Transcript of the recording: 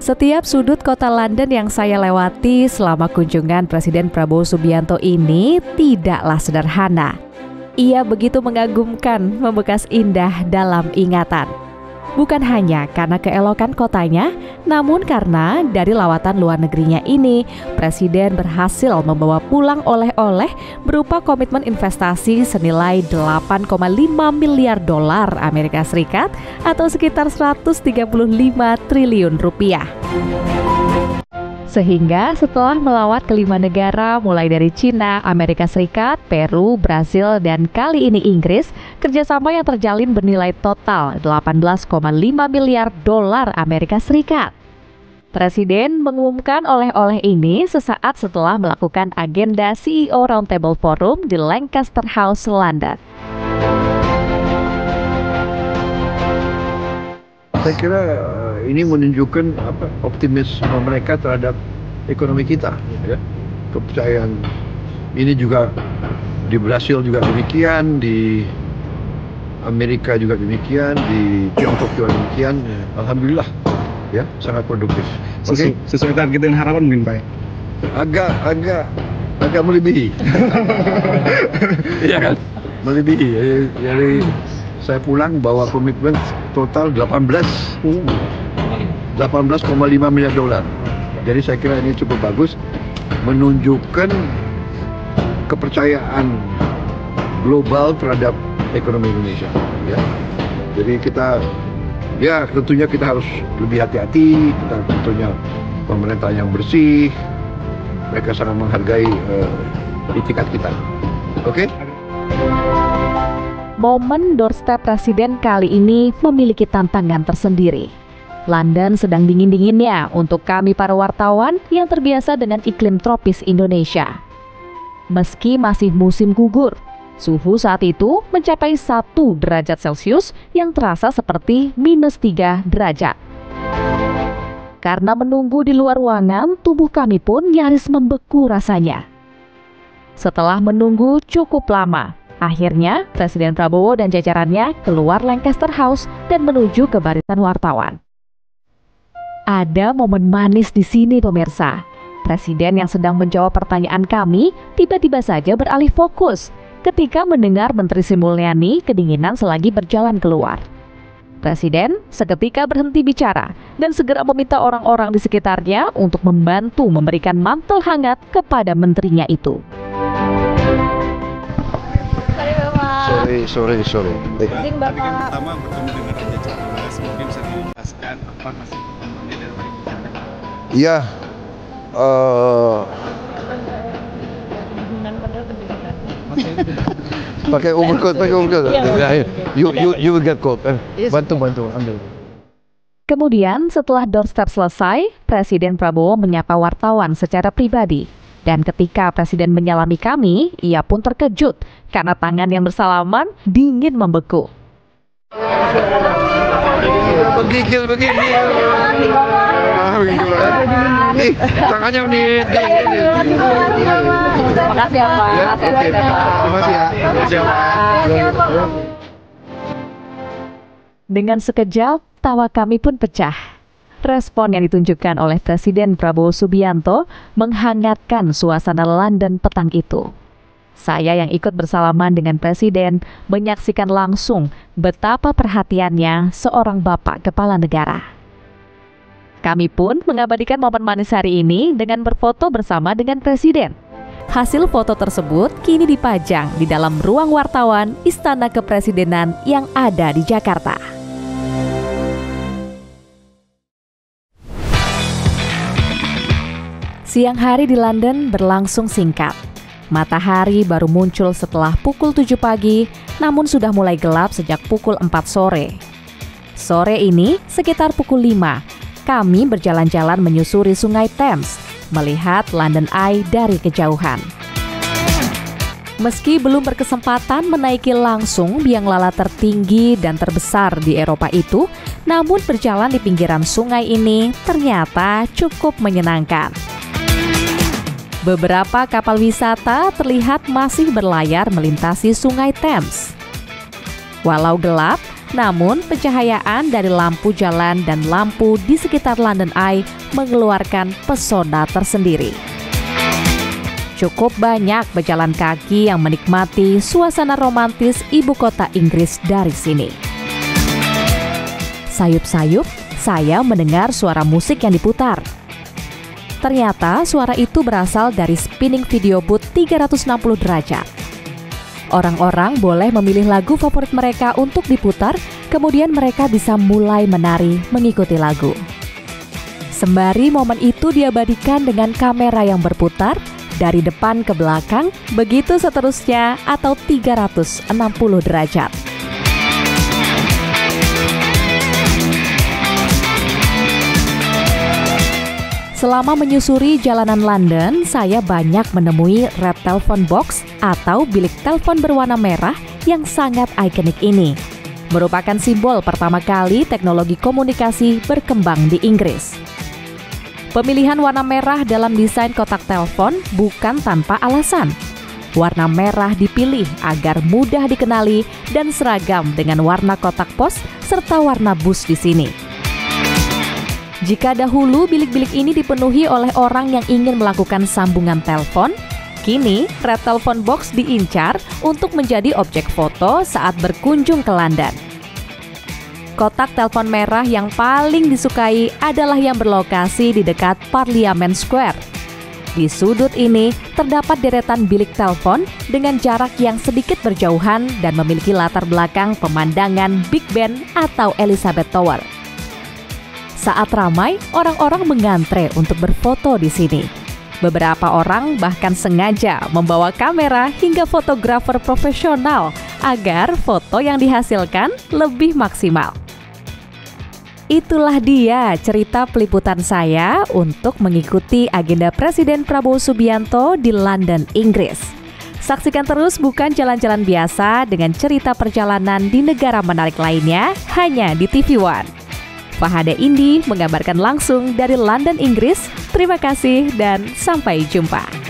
Setiap sudut kota London yang saya lewati selama kunjungan Presiden Prabowo Subianto ini tidaklah sederhana. Ia begitu mengagumkan, membekas indah dalam ingatan. Bukan hanya karena keelokan kotanya, namun karena dari lawatan luar negerinya ini, Presiden berhasil membawa pulang oleh-oleh berupa komitmen investasi senilai 8,5 miliar dolar Amerika Serikat atau sekitar 135 triliun rupiah. Sehingga setelah melawat kelima negara mulai dari Cina, Amerika Serikat, Peru, Brasil, dan kali ini Inggris, kerjasama yang terjalin bernilai total 18,5 miliar dolar Amerika Serikat. Presiden mengumumkan oleh-oleh ini sesaat setelah melakukan agenda CEO Roundtable Forum di Lancaster House, London. Saya kira ini menunjukkan optimisme mereka terhadap ekonomi kita, ya. Kepercayaan ini juga di Brasil juga demikian, di Amerika juga demikian, di Tiongkok juga demikian. Alhamdulillah, ya, sangat produktif. Oke, sesuai target dan harapan mungkin Pak. Agak melebihi. Iya kan? Melebihi. Jadi saya pulang bawa komitmen total 18,5 miliar dolar. Jadi saya kira ini cukup bagus, menunjukkan kepercayaan global terhadap ekonomi Indonesia. Ya. Jadi tentunya kita harus lebih hati-hati. Kita tentunya pemerintah yang bersih. Mereka sangat menghargai itikat kita. Oke? Momen doorstep Presiden kali ini memiliki tantangan tersendiri. London sedang dingin-dinginnya untuk kami para wartawan yang terbiasa dengan iklim tropis Indonesia. Meski masih musim gugur, suhu saat itu mencapai 1 derajat Celcius yang terasa seperti -3 derajat. Karena menunggu di luar ruangan, tubuh kami pun nyaris membeku rasanya. Setelah menunggu cukup lama, akhirnya Presiden Prabowo dan jajarannya keluar Lancaster House dan menuju ke barisan wartawan. Ada momen manis di sini pemirsa. Presiden yang sedang menjawab pertanyaan kami tiba-tiba saja beralih fokus ketika mendengar Menteri Sri Mulyani kedinginan selagi berjalan keluar. Presiden seketika berhenti bicara dan segera meminta orang-orang di sekitarnya untuk membantu memberikan mantel hangat kepada menterinya itu. Sorry. Izin Bapak. Pertama bertemu dengan Raja Charles, mungkin bisa dijelaskan apa masih komitmennya dari Raja. Iya. Pakai overcoat. You will get cold. Bantu ambil. Kemudian setelah doorstep selesai, Presiden Prabowo menyapa wartawan secara pribadi. Dan ketika Presiden menyalami kami, ia pun terkejut karena tangan yang bersalaman dingin membeku. Penggigil begini. Tangannya nih. Terima kasih ya Pak. Terima kasih ya. Dengan sekejap, tawa kami pun pecah. Respon yang ditunjukkan oleh Presiden Prabowo Subianto menghangatkan suasana London petang itu. Saya yang ikut bersalaman dengan Presiden menyaksikan langsung betapa perhatiannya seorang bapak kepala negara. Kami pun mengabadikan momen manis hari ini dengan berfoto bersama dengan Presiden. Hasil foto tersebut kini dipajang di dalam ruang wartawan Istana Kepresidenan yang ada di Jakarta. Siang hari di London berlangsung singkat. Matahari baru muncul setelah pukul 7 pagi, namun sudah mulai gelap sejak pukul 4 sore. Sore ini, sekitar pukul 5, kami berjalan-jalan menyusuri Sungai Thames, melihat London Eye dari kejauhan. Meski belum berkesempatan menaiki langsung biang lala tertinggi dan terbesar di Eropa itu, namun berjalan di pinggiran sungai ini ternyata cukup menyenangkan. Beberapa kapal wisata terlihat masih berlayar melintasi Sungai Thames. Walau gelap, Namun, pencahayaan dari lampu jalan dan lampu di sekitar London Eye mengeluarkan pesona tersendiri. Cukup banyak pejalan kaki yang menikmati suasana romantis ibu kota Inggris dari sini. Sayup-sayup, saya mendengar suara musik yang diputar. Ternyata suara itu berasal dari spinning video booth 360 derajat. Orang-orang boleh memilih lagu favorit mereka untuk diputar, kemudian mereka bisa mulai menari mengikuti lagu. Sembari momen itu diabadikan dengan kamera yang berputar dari depan ke belakang, begitu seterusnya atau 360 derajat. Selama menyusuri jalanan London, saya banyak menemui red telephone box atau bilik telepon berwarna merah yang sangat ikonik ini. Merupakan simbol pertama kali teknologi komunikasi berkembang di Inggris. Pemilihan warna merah dalam desain kotak telepon bukan tanpa alasan. Warna merah dipilih agar mudah dikenali dan seragam dengan warna kotak pos serta warna bus di sini. Jika dahulu bilik-bilik ini dipenuhi oleh orang yang ingin melakukan sambungan telepon, kini red telephone box diincar untuk menjadi objek foto saat berkunjung ke London. Kotak telepon merah yang paling disukai adalah yang berlokasi di dekat Parliament Square. Di sudut ini terdapat deretan bilik telepon dengan jarak yang sedikit berjauhan dan memiliki latar belakang pemandangan Big Ben atau Elizabeth Tower. Saat ramai, orang-orang mengantre untuk berfoto di sini. Beberapa orang bahkan sengaja membawa kamera hingga fotografer profesional agar foto yang dihasilkan lebih maksimal. Itulah dia cerita peliputan saya untuk mengikuti agenda Presiden Prabowo Subianto di London, Inggris. Saksikan terus Bukan Jalan-Jalan Biasa dengan cerita perjalanan di negara menarik lainnya hanya di TV One. Fahade Indi mengabarkan langsung dari London, Inggris. Terima kasih dan sampai jumpa.